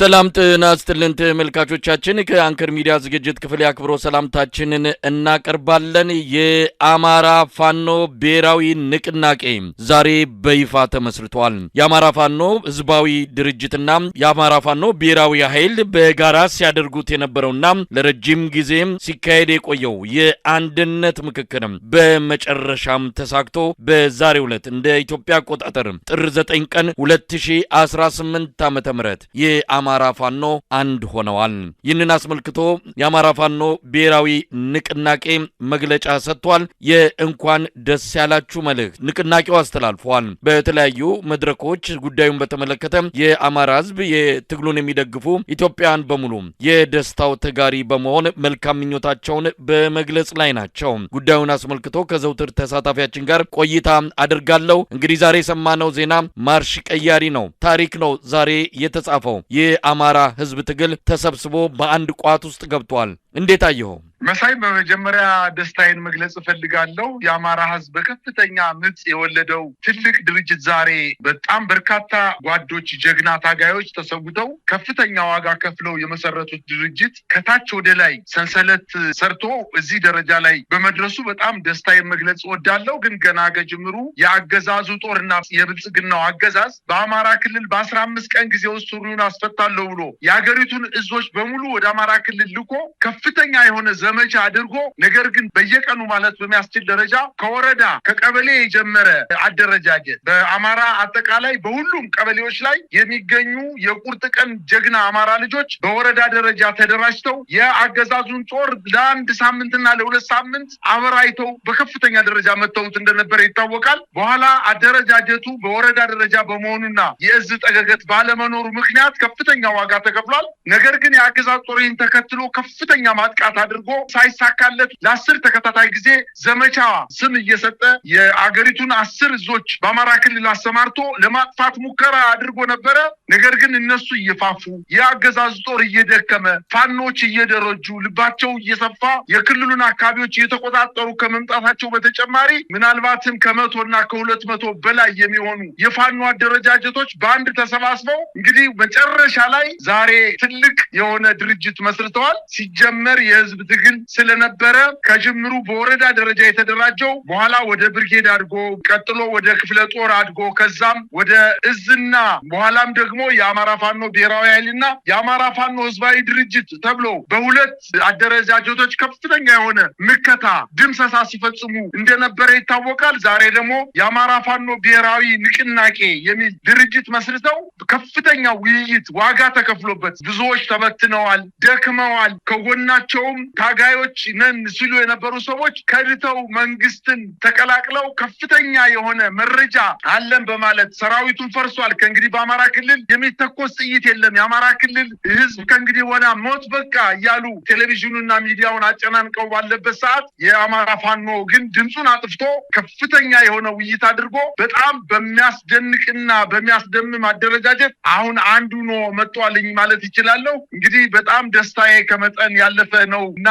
ሰላም ጤና ይስጥልን ተመልካቾቻችን ከአንከር ሚዲያ ዝግጅት ክፍል ያክብሮ ሰላምታችንን እናቀርባለን። የአማራ ፋኖ ብሔራዊ ንቅናቄ ዛሬ በይፋ ተመስርቷል። የአማራ ፋኖ ህዝባዊ ድርጅትና የአማራ ፋኖ ብሔራዊ ኃይል በጋራ ሲያደርጉት የነበረውና ለረጅም ጊዜም ሲካሄድ የቆየው የአንድነት ምክክር በመጨረሻም ተሳክቶ በዛሬው ዕለት እንደ ኢትዮጵያ አቆጣጠር ጥር 9 ቀን 2018 ዓ.ም የአማራ ፋኖ አንድ ሆነዋል። ይህንን አስመልክቶ የአማራ ፋኖ ብሔራዊ ንቅናቄ መግለጫ ሰጥቷል። የእንኳን ደስ ያላችሁ መልእክት ንቅናቄው አስተላልፏል። በተለያዩ መድረኮች ጉዳዩን በተመለከተ የአማራ ህዝብ የትግሉን የሚደግፉ ኢትዮጵያውያን በሙሉ የደስታው ተጋሪ በመሆን መልካም ምኞታቸውን በመግለጽ ላይ ናቸው። ጉዳዩን አስመልክቶ ከዘውትር ተሳታፊያችን ጋር ቆይታ አድርጋለሁ። እንግዲህ ዛሬ የሰማነው ዜና ማርሽ ቀያሪ ነው፣ ታሪክ ነው ዛሬ የተጻፈው። የአማራ ህዝብ ትግል ተሰብስቦ በአንድ ቋት ውስጥ ገብቷል። እንዴት አየኸው? መሳይ በመጀመሪያ ደስታዬን መግለጽ እፈልጋለሁ። የአማራ ህዝብ በከፍተኛ ምጽ የወለደው ትልቅ ድርጅት ዛሬ በጣም በርካታ ጓዶች፣ ጀግና ታጋዮች ተሰውተው ከፍተኛ ዋጋ ከፍለው የመሰረቱት ድርጅት ከታች ወደ ላይ ሰንሰለት ሰርቶ እዚህ ደረጃ ላይ በመድረሱ በጣም ደስታዬን መግለጽ እወዳለሁ። ግን ገና ከጅምሩ የአገዛዙ ጦርና የብልጽግናው አገዛዝ በአማራ ክልል በ15 ቀን ጊዜ ውስጥ ሱሪውን አስፈታለሁ ብሎ የሀገሪቱን እዞች በሙሉ ወደ አማራ ክልል ልኮ ከፍተኛ የሆነ ዘመቻ አድርጎ ነገር ግን በየቀኑ ማለት በሚያስችል ደረጃ ከወረዳ ከቀበሌ የጀመረ አደረጃጀት በአማራ አጠቃላይ በሁሉም ቀበሌዎች ላይ የሚገኙ የቁርጥ ቀን ጀግና አማራ ልጆች በወረዳ ደረጃ ተደራጅተው የአገዛዙን ጦር ለአንድ ሳምንትና ለሁለት ሳምንት አበራይተው በከፍተኛ ደረጃ መተውት እንደነበረ ይታወቃል። በኋላ አደረጃጀቱ በወረዳ ደረጃ በመሆኑና የእዝ ጠገገት ባለመኖሩ ምክንያት ከፍተኛ ዋጋ ተከፍሏል። ነገር ግን የአገዛዝ ጦርን ተከትሎ ከፍተኛ ማጥቃት አድርጎ ሳይሳካለት ለ10 ተከታታይ ጊዜ ዘመቻ ስም እየሰጠ የአገሪቱን 10 እዞች በአማራ ክልል አሰማርቶ ለማጥፋት ሙከራ አድርጎ ነበረ። ነገር ግን እነሱ እየፋፉ የአገዛዝ ጦር እየደከመ ፋኖች እየደረጁ ልባቸው እየሰፋ የክልሉን አካባቢዎች እየተቆጣጠሩ ከመምጣታቸው በተጨማሪ ምናልባትም ከ100 እና ከ200 በላይ የሚሆኑ የፋኖ አደረጃጀቶች በአንድ ተሰባስበው እንግዲህ መጨረሻ ላይ ዛሬ ትልቅ የሆነ ድርጅት መስርተዋል። ሲጀመር የህዝብ ትግል ስለነበረ ከጅምሩ በወረዳ ደረጃ የተደራጀው በኋላ ወደ ብርጌድ አድጎ ቀጥሎ ወደ ክፍለ ጦር አድጎ ከዛም ወደ እዝና በኋላም ደግሞ የአማራ ፋኖ ብሔራዊ ኃይልና የአማራ ፋኖ ህዝባዊ ድርጅት ተብሎ በሁለት አደረጃጀቶች ከፍተኛ የሆነ ምከታ ድምሰሳ ሲፈጽሙ እንደነበረ ይታወቃል። ዛሬ ደግሞ የአማራ ፋኖ ብሔራዊ ንቅናቄ የሚል ድርጅት መስርተው ከፍተኛ ውይይት ዋጋ ተከፍሎበት ብዙዎች ተበትነዋል፣ ደክመዋል። ከጎናቸውም ታጋዮች ነን ሲሉ የነበሩ ሰዎች ከድተው መንግስትን ተቀላቅለው ከፍተኛ የሆነ መረጃ አለን በማለት ሰራዊቱን ፈርሷል። ከእንግዲህ በአማራ ክልል የሚተኮስ ጥይት የለም፣ የአማራ ክልል ህዝብ ከእንግዲህ ወዲያ ሞት በቃ እያሉ ቴሌቪዥኑና ሚዲያውን አጨናንቀው ባለበት ሰዓት የአማራ ፋኖ ግን ድምፁን አጥፍቶ ከፍተኛ የሆነ ውይይት አድርጎ በጣም በሚያስደንቅና በሚያስደምም አደረጃጀት አሁን አንዱ ነው መጥቷልኝ ማለት ይችላለሁ። እንግዲህ በጣም ደስታዬ ከመጠን ያለፈ ነው እና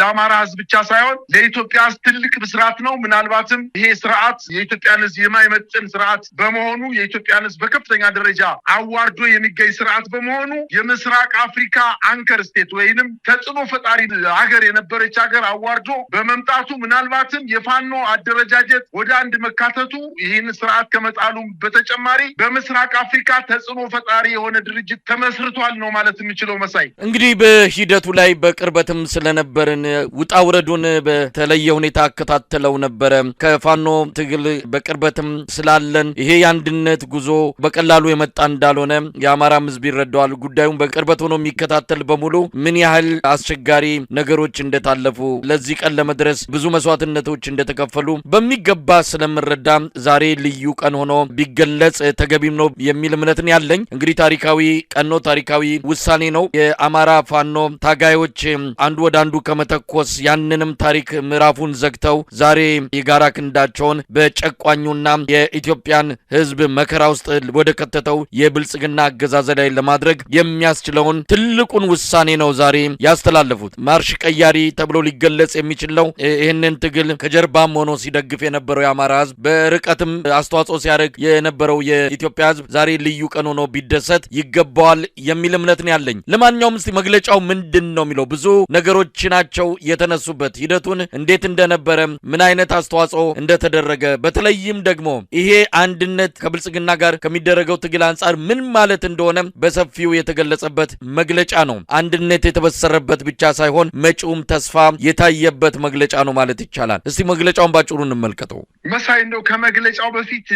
ለአማራ ህዝብ ብቻ ሳይሆን ለኢትዮጵያ ትልቅ ብስራት ነው። ምናልባትም ይሄ ስርዓት የኢትዮጵያን ህዝብ የማይመጥን ስርዓት በመሆኑ የኢትዮጵያን ህዝብ በከፍተኛ ደረጃ አዋርዶ የሚገኝ ስርዓት በመሆኑ የምስራቅ አፍሪካ አንከር ስቴት ወይንም ተጽዕኖ ፈጣሪ ሀገር የነበረች ሀገር አዋርዶ በመምጣቱ ምናልባትም የፋኖ አደረጃጀት ወደ አንድ መካተቱ ይህን ስርዓት ከመጣሉ በተጨማሪ በምስራቅ አፍሪካ ተጽዕኖ ፈጣሪ የሆነ ድርጅት ተመስርቷል ነው ማለት የሚችለው። መሳይ እንግዲህ በሂደቱ ላይ በቅርበትም ስለነበርን ውጣ ውረዱን በተለየ ሁኔታ አከታተለው ነበረ። ከፋኖ ትግል በቅርበትም ስላለን ይሄ የአንድነት ጉዞ በቀላሉ የመጣ እንዳልሆነ የአማራም ህዝብ ይረዳዋል። ጉዳዩን በቅርበት ሆኖ የሚከታተል በሙሉ ምን ያህል አስቸጋሪ ነገሮች እንደታለፉ ለዚህ ቀን ለመድረስ ብዙ መስዋዕትነቶች እንደተከፈሉ በሚገባ ስለምረዳ ዛሬ ልዩ ቀን ሆኖ ቢገለጽ ተገቢም ነው የሚል እምነትን ያለኝ። እንግዲህ ታሪካዊ ቀን ነው፣ ታሪካዊ ውሳኔ ነው። የአማራ ፋኖ ታጋዮች አንዱ ወደ አንዱ ከመተኮስ ያንንም ታሪክ ምዕራፉን ዘግተው ዛሬ የጋራ ክንዳቸውን በጨቋኙና የኢትዮጵያን ሕዝብ መከራ ውስጥ ወደ ከተተው የብልጽግና አገዛዝ ላይ ለማድረግ የሚያስችለውን ትልቁን ውሳኔ ነው ዛሬ ያስተላለፉት። ማርሽ ቀያሪ ተብሎ ሊገለጽ የሚችል ነው። ይህንን ትግል ከጀርባም ሆኖ ሲደግፍ የነበረው የአማራ ሕዝብ በርቀትም አስተዋጽኦ ሲያደርግ የነበረው የኢትዮጵያ ሕዝብ ዛሬ ልዩ ቀን ሆኖ ቢደሰት ይገባዋል የሚል እምነት ነው ያለኝ። ለማንኛውም እስቲ መግለጫው ምንድን ነው የሚለው ብዙ ነገሮች ናቸው የተነሱበት። ሂደቱን እንዴት እንደነበረ ምን አይነት አስተዋጽኦ እንደተደረገ በተለይም ደግሞ ይሄ አንድነት ከብልጽግና ጋር ከሚደረገው ትግል አንጻር ምን ማለት እንደሆነ በሰፊው የተገለጸበት መግለጫ ነው። አንድነት የተበሰረበት ብቻ ሳይሆን መጪውም ተስፋ የታየበት መግለጫ ነው ማለት ይቻላል። እስቲ መግለጫውን ባጭሩ እንመልከተው። መሳይ እንደው ከመግለጫው በፊት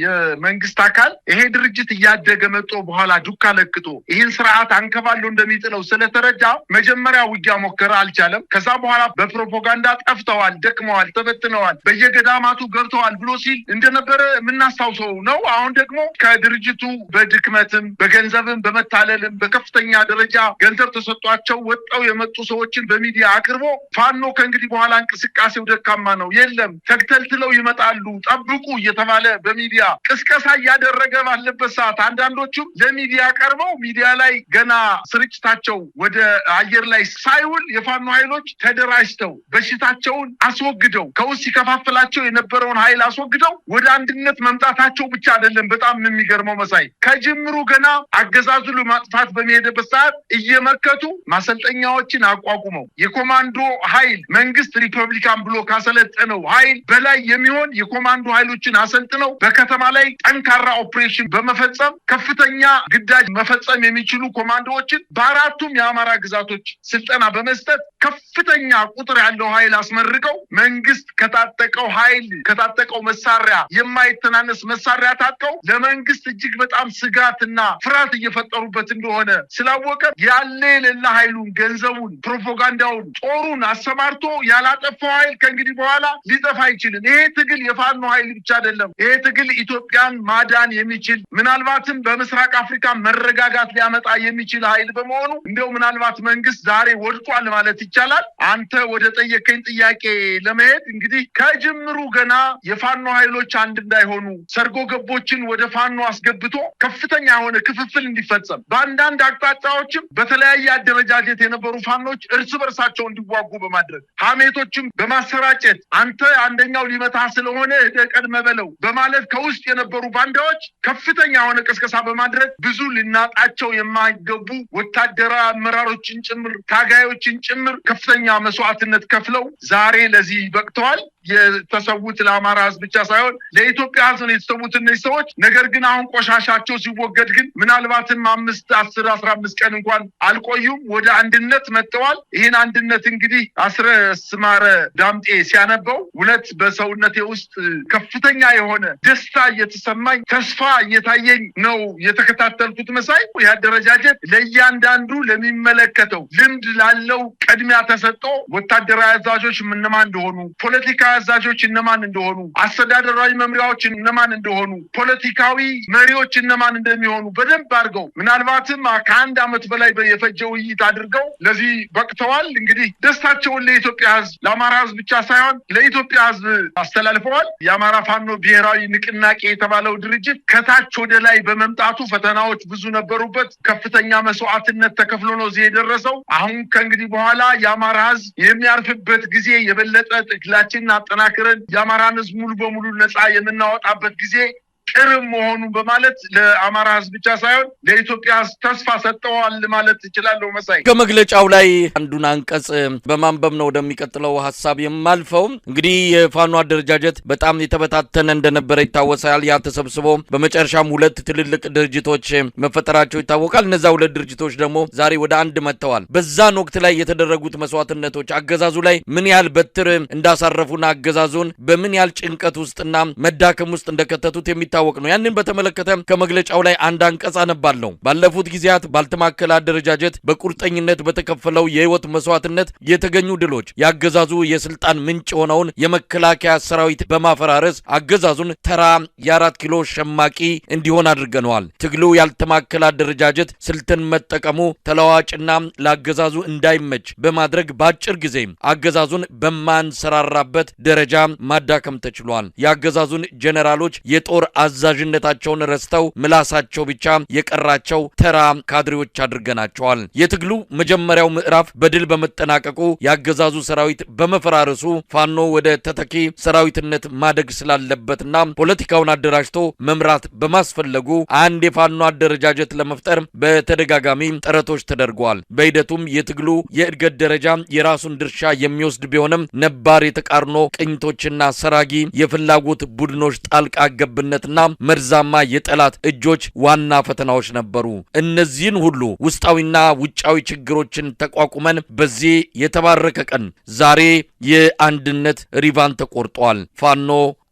የመንግስት አካል ይሄ ድርጅት እያደገ መጥቶ በኋላ ዱካ ለቅጦ ይህን ስርዓት አንከባሎ እንደሚጥለው ስለተረዳ መጀመሪያ ውጊያ ሞከረ፣ አልቻለም። ከዛ በኋላ በፕሮፓጋንዳ ጠፍተዋል፣ ደክመዋል፣ ተበትነዋል፣ በየገዳማቱ ገብተዋል ብሎ ሲል እንደነበረ የምናስታውሰው ነው። አሁን ደግሞ ከድርጅቱ በድክመትም በገንዘብም በመታለልም በከፍተኛ ደረጃ ገንዘብ ተሰጧቸው ወጣው የመጡ ሰዎችን በሚዲያ አቅርቦ ፋኖ ከእንግዲህ በኋላ እንቅስቃሴው ደካማ ነው፣ የለም ተግተልትለው ይመጣሉ ጠብቁ እየተባለ በሚዲያ ቅስቀሳ እያደረገ ባለበት ሰዓት አንዳንዶቹም ለሚዲያ ቀርበው ሚዲያ ላይ ገና ስርጭታቸው ወደ አየር ላይ ሳይውል የፋኖ ኃይሎች ተደራጅተው በሽታቸውን አስወግደው ከውስጥ ሲከፋፍላቸው የነበረውን ኃይል አስወግደው ወደ አንድነት መምጣታቸው ብቻ አይደለም። በጣም የሚገርመው መሳይ ከጅምሩ ገና አገዛዙ ለማጥፋት በሚሄድበት ሰዓት እየመከቱ ማሰልጠኛዎችን አቋቁመው የኮማንዶ ኃይል መንግስት ሪፐብሊካን ብሎ ካሰለጠነው ኃይል በላይ የሚሆን የኮማንዶ ኃይሎችን አሰልጥነው በከተማ ላይ ጠንካራ ኦፕሬሽን በመፈጸም ከፍተኛ ግዳጅ መፈጸም የሚችሉ ኮማንዶዎችን በአራቱም የአማራ ግዛቶች ስልጠና በመስጠት ከፍተኛ ቁጥር ያለው ኃይል አስመርቀው መንግስት ከታጠቀው መሳሪያ የማይተናነስ መሳሪያ ታጥቀው ለመንግስት እጅግ በጣም ስጋትና ፍርሃት እየፈጠሩበት እንደሆነ ስላወቀ ያለ የሌለ ኃይሉን፣ ገንዘቡን፣ ፕሮፓጋንዳውን፣ ጦሩን አሰማርቶ ያላጠፋው ኃይል ከእንግዲህ በኋላ ሊጠፋ አይችልም። ይሄ ትግል የፋኖ ኃይል ብቻ አይደለም። ይሄ ትግል ኢትዮጵያን ማዳን የሚችል ምናልባትም በምስራቅ አፍሪካ መረጋጋት ሊያመጣ የሚችል ኃይል በመሆኑ እንደው ምናልባት መንግስት ዛሬ ወድቋል ማለት ይቻላል። አንተ ወደ ጠየቀኝ ጥያቄ ለመሄድ እንግዲህ ከጅምሩ ገና የፋኖ ኃይሎች አንድ እንዳይሆኑ ሰርጎ ገቦችን ወደ ፋኖ አስገብቶ ከፍተኛ የሆነ ክፍፍል እንዲፈጸም በአንዳንድ አቅጣጫዎችም በተለያየ አደረጃጀት የነበሩ ፋኖች እርስ በርሳቸው እንዲዋጉ በማድረግ ሐሜቶችም በማሰራጨት አንተ አንደኛው ሊመታ ስለሆነ ቀድመ በለው በማለት ከውስጥ የነበሩ ባንዳዎች ከፍተኛ የሆነ ቅስቀሳ በማድረግ ብዙ ልናጣቸው የማይገቡ ወታደራዊ አመራሮችን ጭምር ታጋዮችን ጭምር ከፍተኛ መስዋዕትነት ከፍለው ዛሬ ለዚህ በቅተዋል። የተሰዉት ለአማራ ሕዝብ ብቻ ሳይሆን ለኢትዮጵያ ሕዝብ ነው የተሰዉት እነዚህ ሰዎች። ነገር ግን አሁን ቆሻሻቸው ሲወገድ ግን ምናልባትም 5፣ 10፣ 15 ቀን እንኳን አልቆዩም፣ ወደ አንድነት መጥተዋል። ይህን አንድነት እንግዲህ አስረስማረ ዳምጤ ሲያነበው እውነት በሰውነቴ ውስጥ ከፍተኛ የሆነ ደስታ እየተሰማኝ ተስፋ እየታየኝ ነው የተከታተልኩት። መሳይ ያደረጃጀት ለእያንዳንዱ ለሚመለከተው ልምድ ላለው ቅድሚያ ተሰጥቶ ወታደራዊ አዛዦች እነማን እንደሆኑ፣ ፖለቲካ አዛዦች እነማን እንደሆኑ፣ አስተዳደራዊ መምሪያዎች እነማን እንደሆኑ፣ ፖለቲካዊ መሪዎች እነማን እንደሚሆኑ በደንብ አድርገው ምናልባትም ከ1 ዓመት በላይ የፈጀ ውይይት አድርገው ለዚህ በቅተዋል። እንግዲህ ደስታቸውን ለኢትዮጵያ ሕዝብ ለአማራ ሕዝብ ብቻ ሳይሆን ለኢትዮጵያ ሕዝብ አስተላልፈዋል። የአማራ ፋኖ ብሔራዊ ንቅናቄ የተባለው ድርጅት ከታች ወደ ላይ በመምጣቱ ፈተናዎች ብዙ ነበሩበት። ከፍተኛ መስዋዕትነት ተከፍሎ ነው እዚህ የደረሰው። አሁን ከእንግዲህ በኋላ የአማራ ሕዝብ የሚያርፍበት ጊዜ የበለጠ ትግላችንን አጠናክረን የአማራን ሕዝብ ሙሉ በሙሉ ነፃ የምናወጣበት ጊዜ ቅርብ መሆኑን በማለት ለአማራ ሕዝብ ብቻ ሳይሆን ለኢትዮጵያ ሕዝብ ተስፋ ሰጥተዋል ማለት እችላለሁ። መሳይ ከመግለጫው ላይ አንዱን አንቀጽ በማንበብ ነው ወደሚቀጥለው ሐሳብ የማልፈው። እንግዲህ የፋኖ አደረጃጀት በጣም የተበታተነ እንደነበረ ይታወሳል። ያ ተሰብስቦ በመጨረሻም 2 ትልልቅ ድርጅቶች መፈጠራቸው ይታወቃል። እነዛ 2 ድርጅቶች ደግሞ ዛሬ ወደ አንድ መጥተዋል። በዛን ወቅት ላይ የተደረጉት መስዋዕትነቶች አገዛዙ ላይ ምን ያህል በትር እንዳሳረፉና አገዛዙን በምን ያህል ጭንቀት ውስጥና መዳከም ውስጥ እንደከተቱት የሚታወቅ ነው። ያንን በተመለከተ ከመግለጫው ላይ አንድ አንቀጽ አነባለሁ። ባለፉት ጊዜያት ባልተማከለ አደረጃጀት በቁርጠኝነት በተከፈለው የህይወት መስዋዕትነት የተገኙ ድሎች ያገዛዙ የስልጣን ምንጭ ሆነውን የመከላከያ ሰራዊት በማፈራረስ አገዛዙን ተራ የ4 ኪሎ ሸማቂ እንዲሆን አድርገነዋል። ትግሉ ያልተማከለ አደረጃጀት ስልትን መጠቀሙ ተለዋዋጭና ለአገዛዙ እንዳይመች በማድረግ በአጭር ጊዜ አገዛዙን በማንሰራራበት ደረጃ ማዳከም ተችሏል። የአገዛዙን ጀነራሎች የጦር አዛዥነታቸውን ረስተው ምላሳቸው ብቻ የቀራቸው ተራ ካድሬዎች አድርገናቸዋል። የትግሉ መጀመሪያው ምዕራፍ በድል በመጠናቀቁ የአገዛዙ ሰራዊት በመፈራረሱ ፋኖ ወደ ተተኪ ሰራዊትነት ማደግ ስላለበትና ፖለቲካውን አደራጅቶ መምራት በማስፈለጉ አንድ የፋኖ አደረጃጀት ለመፍጠር በተደጋጋሚ ጥረቶች ተደርገዋል። በሂደቱም የትግሉ የእድገት ደረጃ የራሱን ድርሻ የሚወስድ ቢሆንም ነባር የተቃርኖ ቅኝቶችና ሰራጊ የፍላጎት ቡድኖች ጣልቃ ገብነትና መርዛማ የጠላት እጆች ዋና ፈተናዎች ነበሩ። እነዚህን ሁሉ ውስጣዊና ውጫዊ ችግሮችን ተቋቁመን በዚህ የተባረከ ቀን ዛሬ የአንድነት ሪቫን ተቆርጧል። ፋኖ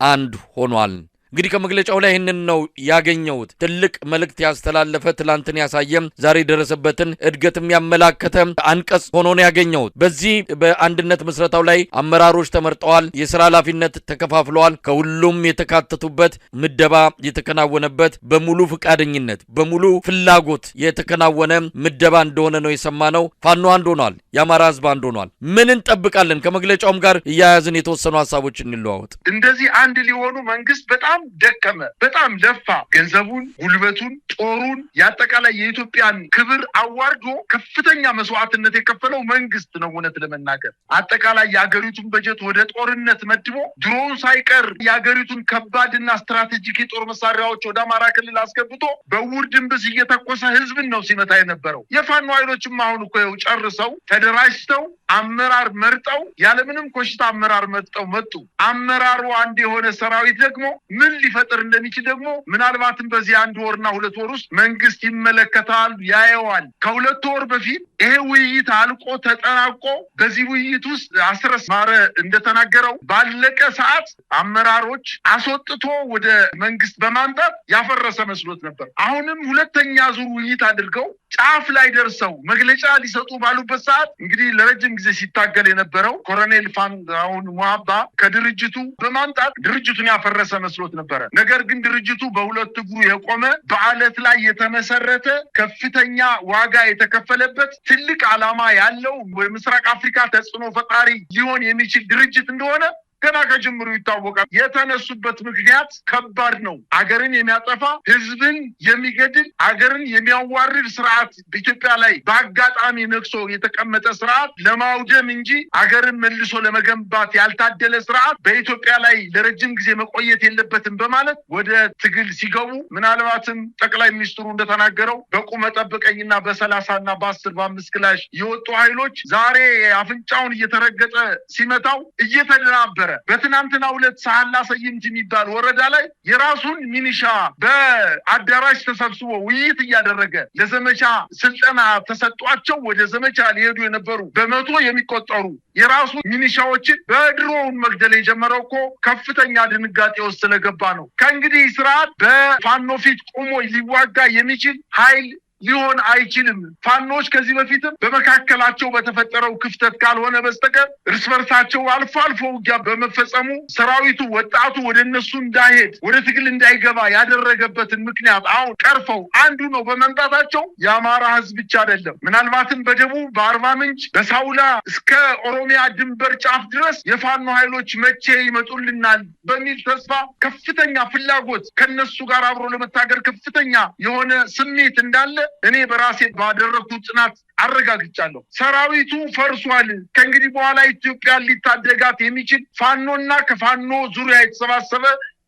አንድ ሆኗል። እንግዲህ ከመግለጫው ላይ ይህንን ነው ያገኘሁት። ትልቅ መልእክት ያስተላለፈ ትላንትን ያሳየም ዛሬ ደረሰበትን እድገትም ያመላከተ አንቀጽ ሆኖ ነው ያገኘሁት። በዚህ በአንድነት መስረታው ላይ አመራሮች ተመርጠዋል። የሥራ ኃላፊነት ተከፋፍለዋል። ከሁሉም የተካተቱበት ምደባ የተከናወነበት በሙሉ ፍቃደኝነት በሙሉ ፍላጎት የተከናወነ ምደባ እንደሆነ ነው የሰማነው። ፋኖ አንድ ሆኗል። የአማራ ህዝብ አንድ ሆኗል። ምን እንጠብቃለን? ከመግለጫውም ጋር እያያዝን የተወሰኑ ሀሳቦች እንለዋወጥ። እንደዚህ አንድ ሊሆኑ መንግስት በጣም ደከመ፣ በጣም ለፋ። ገንዘቡን፣ ጉልበቱን፣ ጦሩን ያጠቃላይ የኢትዮጵያን ክብር አዋርዶ ከፍተኛ መስዋዕትነት የከፈለው መንግስት ነው። እውነት ለመናገር አጠቃላይ የአገሪቱን በጀት ወደ ጦርነት መድቦ ድሮን ሳይቀር የአገሪቱን ከባድና ስትራቴጂክ የጦር መሳሪያዎች ወደ አማራ ክልል አስገብቶ በውር ድንብስ እየተኮሰ ህዝብን ነው ሲመታ የነበረው። የፋኖ ኃይሎችም አሁን እኮ ጨርሰው ተደራጅተው አመራር መርጠው ያለምንም ኮሽታ አመራር መርጠው መጡ። አመራሩ አንድ የሆነ ሰራዊት ደግሞ ምን ሊፈጥር እንደሚችል ደግሞ ምናልባትም በዚህ 1 ወርና 2 ወር ውስጥ መንግስት ይመለከታል፣ ያየዋል። ከ2 ወር በፊት ይሄ ውይይት አልቆ ተጠናቆ በዚህ ውይይት ውስጥ አስረስ ማረ እንደተናገረው ባለቀ ሰዓት አመራሮች አስወጥቶ ወደ መንግስት በማምጣት ያፈረሰ መስሎት ነበር። አሁንም ሁለተኛ ዙር ውይይት አድርገው ጫፍ ላይ ደርሰው መግለጫ ሊሰጡ ባሉበት ሰዓት እንግዲህ ለረጅም ጊዜ ሲታገል የነበረው ኮሎኔል ፋንታሁን ሙሀባ ከድርጅቱ በማምጣት ድርጅቱን ያፈረሰ መስሎት ነበረ። ነገር ግን ድርጅቱ በሁለት እግሩ የቆመ በአለት ላይ የተመሰረተ ከፍተኛ ዋጋ የተከፈለበት ትልቅ ዓላማ ያለው በምስራቅ አፍሪካ ተጽዕኖ ፈጣሪ ሊሆን የሚችል ድርጅት እንደሆነ ገና ከጅምሩ ይታወቃል። የተነሱበት ምክንያት ከባድ ነው። አገርን የሚያጠፋ ህዝብን የሚገድል አገርን የሚያዋርድ ስርዓት በኢትዮጵያ ላይ በአጋጣሚ ነግሶ የተቀመጠ ስርዓት ለማውደም እንጂ አገርን መልሶ ለመገንባት ያልታደለ ስርዓት በኢትዮጵያ ላይ ለረጅም ጊዜ መቆየት የለበትም በማለት ወደ ትግል ሲገቡ ምናልባትም ጠቅላይ ሚኒስትሩ እንደተናገረው በቁመ ጠብቀኝና በ30 እና በ10 በ5 ክላሽ የወጡ ኃይሎች ዛሬ አፍንጫውን እየተረገጠ ሲመታው እየተደናበረ በትናንትና ሁለት ሳህላ ሰይምት የሚባል ወረዳ ላይ የራሱን ሚኒሻ በአዳራሽ ተሰብስቦ ውይይት እያደረገ ለዘመቻ ስልጠና ተሰጧቸው ወደ ዘመቻ ሊሄዱ የነበሩ በመቶ የሚቆጠሩ የራሱ ሚኒሻዎችን በድሮን መግደል የጀመረው እኮ ከፍተኛ ድንጋጤ ውስጥ ስለገባ ነው። ከእንግዲህ ስርዓት በፋኖ ፊት ቆሞ ሊዋጋ የሚችል ኃይል ሊሆን አይችልም። ፋኖች ከዚህ በፊትም በመካከላቸው በተፈጠረው ክፍተት ካልሆነ በስተቀር እርስ በርሳቸው አልፎ አልፎ ውጊያ በመፈጸሙ ሰራዊቱ ወጣቱ ወደ እነሱ እንዳይሄድ ወደ ትግል እንዳይገባ ያደረገበትን ምክንያት አሁን ቀርፈው አንዱ ነው በመምጣታቸው የአማራ ህዝብ ብቻ አይደለም፣ ምናልባትም በደቡብ በአርባ ምንጭ በሳውላ እስከ ኦሮሚያ ድንበር ጫፍ ድረስ የፋኖ ኃይሎች መቼ ይመጡልናል በሚል ተስፋ ከፍተኛ ፍላጎት ከነሱ ጋር አብሮ ለመታገር ከፍተኛ የሆነ ስሜት እንዳለ እኔ በራሴ ባደረኩት ጥናት አረጋግጫለሁ። ሰራዊቱ ፈርሷል። ከእንግዲህ በኋላ ኢትዮጵያን ሊታደጋት የሚችል ፋኖና ከፋኖ ዙሪያ የተሰባሰበ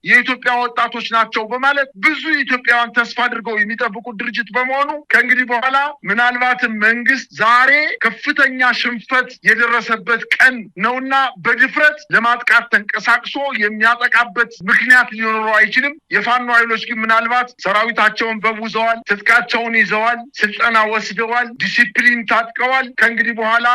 የኢትዮጵያ ወጣቶች ናቸው በማለት ብዙ ኢትዮጵያውያን ተስፋ አድርገው የሚጠብቁት ድርጅት በመሆኑ ከእንግዲህ በኋላ ምናልባትም መንግስት ዛሬ ከፍተኛ ሽንፈት የደረሰበት ቀን ነውና በድፍረት ለማጥቃት ተንቀሳቅሶ የሚያጠቃበት ምክንያት ሊኖረው አይችልም። የፋኖ ኃይሎች ግን ምናልባት ሰራዊታቸውን በውዘዋል፣ ትጥቃቸውን ይዘዋል፣ ስልጠና ወስደዋል፣ ዲሲፕሊን ታጥቀዋል። ከእንግዲህ በኋላ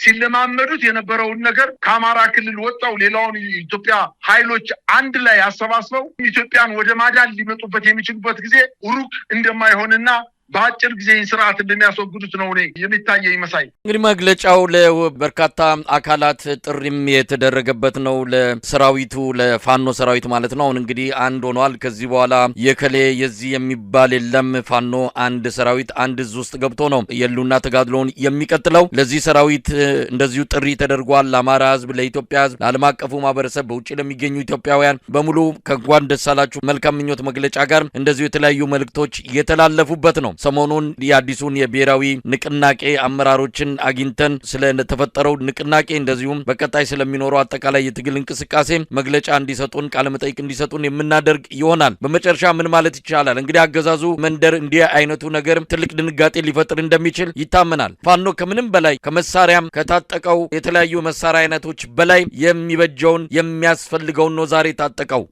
ሲለማመዱት የነበረውን ነገር ከአማራ ክልል ወጣው ሌላውን ኢትዮጵያ ኃይሎች አንድ ላይ አሰባስበው ኢትዮጵያን ወደ ማዳን ሊመጡበት የሚችሉበት ጊዜ ሩቅ እንደማይሆንና በአጭር ጊዜ ስርዓት እንደሚያስወግዱት ነው የሚታየኝ። መሳይ እንግዲህ መግለጫው ለበርካታ አካላት ጥሪም የተደረገበት ነው፣ ለሰራዊቱ ለፋኖ ሰራዊት ማለት ነው። አሁን እንግዲህ አንድ ሆኗል። ከዚህ በኋላ የከሌ የዚህ የሚባል የለም። ፋኖ አንድ ሰራዊት አንድ እዝ ውስጥ ገብቶ ነው የሉና ተጋድሎውን የሚቀጥለው። ለዚህ ሰራዊት እንደዚሁ ጥሪ ተደርጓል። ለአማራ ህዝብ፣ ለኢትዮጵያ ህዝብ፣ ለዓለም አቀፉ ማህበረሰብ፣ በውጭ ለሚገኙ ኢትዮጵያውያን በሙሉ ከእንኳን ደስ አላችሁ መልካም ምኞት መግለጫ ጋር እንደዚሁ የተለያዩ መልእክቶች የተላለፉበት ነው። ሰሞኑን የአዲሱን የብሔራዊ ንቅናቄ አመራሮችን አግኝተን ስለተፈጠረው ንቅናቄ እንደዚሁም በቀጣይ ስለሚኖረው አጠቃላይ የትግል እንቅስቃሴ መግለጫ እንዲሰጡን ቃለ መጠይቅ እንዲሰጡን የምናደርግ ይሆናል። በመጨረሻ ምን ማለት ይቻላል? እንግዲህ አገዛዙ መንደር እንዲህ አይነቱ ነገር ትልቅ ድንጋጤ ሊፈጥር እንደሚችል ይታመናል። ፋኖ ከምንም በላይ ከመሳሪያም ከታጠቀው የተለያዩ መሳሪያ አይነቶች በላይ የሚበጀውን የሚያስፈልገውን ነው ዛሬ ታጠቀው።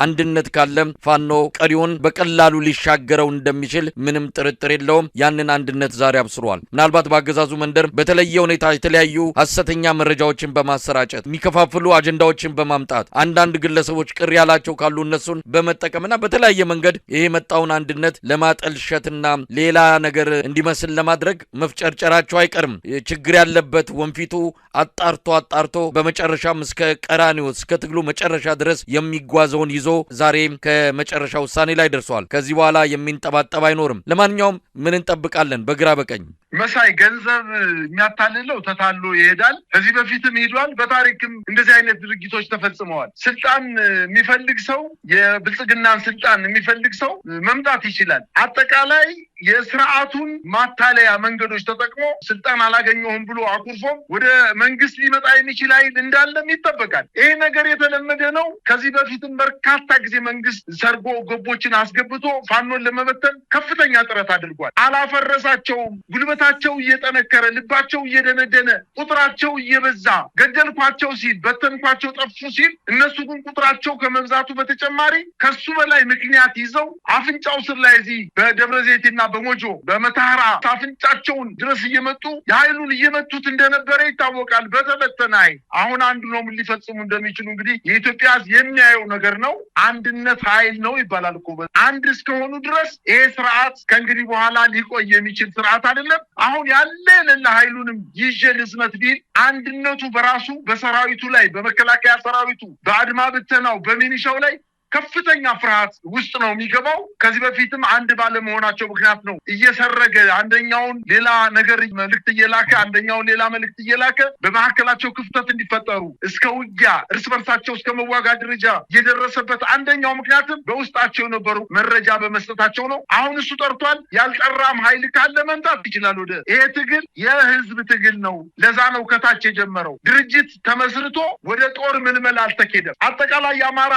አንድነት ካለም ፋኖ ቀሪውን በቀላሉ ሊሻገረው እንደሚችል ምንም ጥርጥር የለውም። ያንን አንድነት ዛሬ አብስሯል። ምናልባት በአገዛዙ መንደር በተለየ ሁኔታ የተለያዩ ሐሰተኛ መረጃዎችን በማሰራጨት የሚከፋፍሉ አጀንዳዎችን በማምጣት አንዳንድ ግለሰቦች ቅር ያላቸው ካሉ እነሱን በመጠቀምና በተለያየ መንገድ ይሄ መጣውን አንድነት ለማጠልሸትና ሌላ ነገር እንዲመስል ለማድረግ መፍጨርጨራቸው አይቀርም። ችግር ያለበት ወንፊቱ አጣርቶ በመጨረሻም እስከ ቀራኒዮ እስከ ትግሉ መጨረሻ ድረስ የሚጓዘውን ይዞ ዛሬ ከመጨረሻ ውሳኔ ላይ ደርሷል። ከዚህ በኋላ የሚንጠባጠብ አይኖርም። ለማንኛውም ምን እንጠብቃለን? በግራ በቀኝ መሳይ ገንዘብ የሚያታልለው ተታሎ ይሄዳል። ከዚህ በፊትም ሄዷል። በታሪክም እንደዚህ አይነት ድርጊቶች ተፈጽመዋል። ስልጣን የሚፈልግ ሰው የብልጽግናን ስልጣን የሚፈልግ ሰው መምጣት ይችላል። አጠቃላይ የስርዓቱን ማታለያ መንገዶች ተጠቅሞ ስልጣን አላገኘሁም ብሎ አኩርፎም ወደ መንግስት ሊመጣ የሚችል ኃይል እንዳለም ይጠበቃል። ይሄ ነገር የተለመደ ነው። ከዚህ በፊትም በርካታ ጊዜ መንግስት ሰርጎ ገቦችን አስገብቶ ፋኖን ለመበተን ከፍተኛ ጥረት አድርጓል። አላፈረሳቸውም። ጉልበታቸው እየጠነከረ ልባቸው እየደነደነ ቁጥራቸው እየበዛ ገደልኳቸው ሲል በተንኳቸው ጠፉ ሲል እነሱ ግን ቁጥራቸው ከመብዛቱ በተጨማሪ ከሱ በላይ ምክንያት ይዘው አፍንጫው ስር ላይ እዚህ በደብረ ዘይትና በሞጆ በመታራ አፍንጫቸውን ድረስ እየመጡ የኃይሉን እየመቱት እንደነበረ ይታወቃል። በተበተነ ኃይል አሁን አንዱ ነው ምን ሊፈጽሙ እንደሚችሉ እንግዲህ የኢትዮጵያ የሚያየው ነገር ነው። አንድነት ኃይል ነው ይባላል እኮ። አንድ እስከሆኑ ድረስ ይሄ ስርዓት ከእንግዲህ በኋላ ሊቆይ የሚችል ስርዓት አይደለም። አሁን ያለ የሌለ ኃይሉንም ይዤ ልዝመት ቢል አንድነቱ በራሱ በሰራዊቱ ላይ በመከላከያ ሰራዊቱ በአድማ ብተናው በሚኒሻው ላይ ከፍተኛ ፍርሃት ውስጥ ነው የሚገባው። ከዚህ በፊትም አንድ ባለመሆናቸው ምክንያት ነው እየሰረገ አንደኛውን ሌላ ነገር መልእክት እየላከ አንደኛውን ሌላ መልእክት እየላከ በመካከላቸው ክፍተት እንዲፈጠሩ እስከ ውጊያ እርስ በርሳቸው እስከ መዋጋት ደረጃ የደረሰበት አንደኛው ምክንያትም በውስጣቸው የነበሩ መረጃ በመስጠታቸው ነው። አሁን እሱ ጠርቷል። ያልጠራም ኃይል ካለ መምጣት ይችላል። ወደ ይሄ ትግል የህዝብ ትግል ነው። ለዛ ነው ከታች የጀመረው። ድርጅት ተመስርቶ ወደ ጦር ምልመላ አልተኬደም። አጠቃላይ የአማራ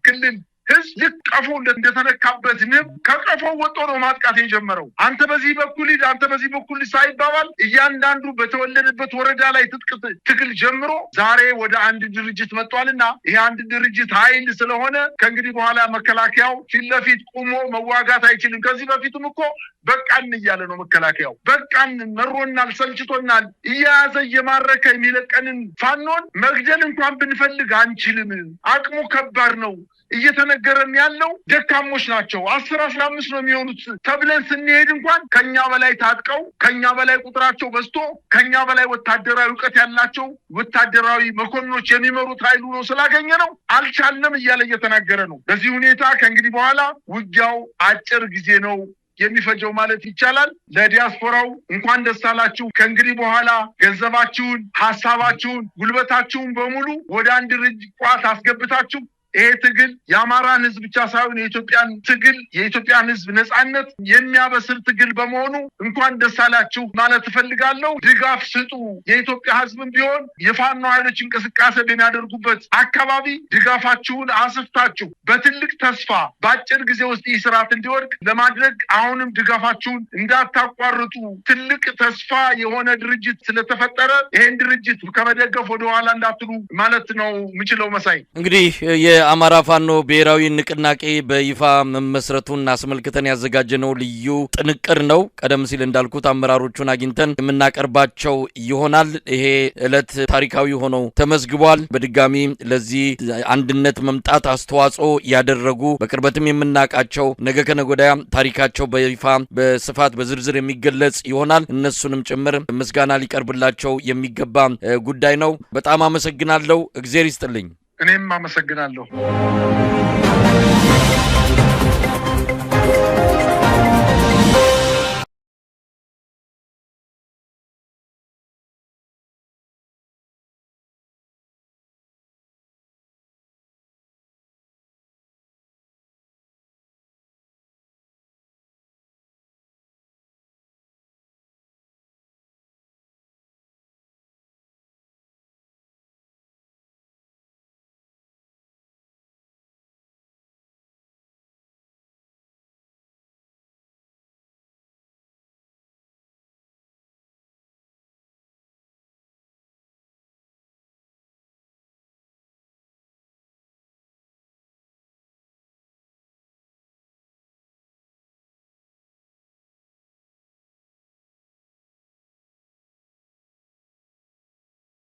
ክልል ህዝብ ልክ ቀፎ እንደተነካበት ንብ ከቀፎ ወጦ ነው ማጥቃት የጀመረው። አንተ በዚህ በኩል ሂድ፣ አንተ በዚህ በኩል ሳይባባል እያንዳንዱ በተወለደበት ወረዳ ላይ ትጥቅ ትግል ጀምሮ ዛሬ ወደ አንድ ድርጅት መጥቷልና ይሄ አንድ ድርጅት ኃይል ስለሆነ ከእንግዲህ በኋላ መከላከያው ፊት ለፊት ቆሞ መዋጋት አይችልም። ከዚህ በፊትም እኮ በቃን እያለ ነው መከላከያው። በቃን፣ መሮናል፣ ሰልችቶናል፣ እየያዘ እየማረከ የሚለቀንን ፋኖን መግደል እንኳን ብንፈልግ አንችልም፣ አቅሙ ከባድ ነው እየተነገረን ያለው ደካሞች ናቸው 10-15 ነው የሚሆኑት ተብለን ስንሄድ እንኳን ከኛ በላይ ታጥቀው ከኛ በላይ ቁጥራቸው በዝቶ ከኛ በላይ ወታደራዊ ዕውቀት ያላቸው ወታደራዊ መኮንኖች የሚመሩት ኃይሉ ነው ስላገኘ ነው አልቻለም እያለ እየተናገረ ነው። በዚህ ሁኔታ ከእንግዲህ በኋላ ውጊያው አጭር ጊዜ ነው የሚፈጀው ማለት ይቻላል። ለዲያስፖራው እንኳን ደስ አላችሁ። ከእንግዲህ በኋላ ገንዘባችሁን፣ ሐሳባችሁን፣ ጉልበታችሁን በሙሉ ወደ አንድ ቋት አስገብታችሁ ይሄ ትግል የአማራን ህዝብ ብቻ ሳይሆን የኢትዮጵያን ትግል የኢትዮጵያን ህዝብ ነጻነት የሚያበስር ትግል በመሆኑ እንኳን ደስ አላችሁ ማለት እፈልጋለሁ። ድጋፍ ስጡ። የኢትዮጵያ ህዝብም ቢሆን የፋኖ ኃይሎች እንቅስቃሴ በሚያደርጉበት አካባቢ ድጋፋችሁን አስፍታችሁ በትልቅ ተስፋ በአጭር ጊዜ ውስጥ ይህ ስርዓት እንዲወድቅ ለማድረግ አሁንም ድጋፋችሁን እንዳታቋርጡ። ትልቅ ተስፋ የሆነ ድርጅት ስለተፈጠረ ይሄን ድርጅት ከመደገፍ ወደኋላ እንዳትሉ ማለት ነው የምችለው። መሳይ እንግዲህ የአማራ ፋኖ ብሔራዊ ንቅናቄ በይፋ መመስረቱን አስመልክተን ያዘጋጀነው ልዩ ጥንቅር ነው። ቀደም ሲል እንዳልኩት አመራሮቹን አግኝተን የምናቀርባቸው ይሆናል። ይሄ ዕለት ታሪካዊ ሆኖ ተመዝግቧል። በድጋሚ ለዚህ አንድነት መምጣት አስተዋጽኦ ያደረጉ በቅርበትም የምናቃቸው ነገ ከነገ ወዲያ ታሪካቸው በይፋ በስፋት በዝርዝር የሚገለጽ ይሆናል። እነሱንም ጭምር ምስጋና ሊቀርብላቸው የሚገባ ጉዳይ ነው። በጣም አመሰግናለሁ። እግዚአብሔር ይስጥልኝ። እኔም አመሰግናለሁ።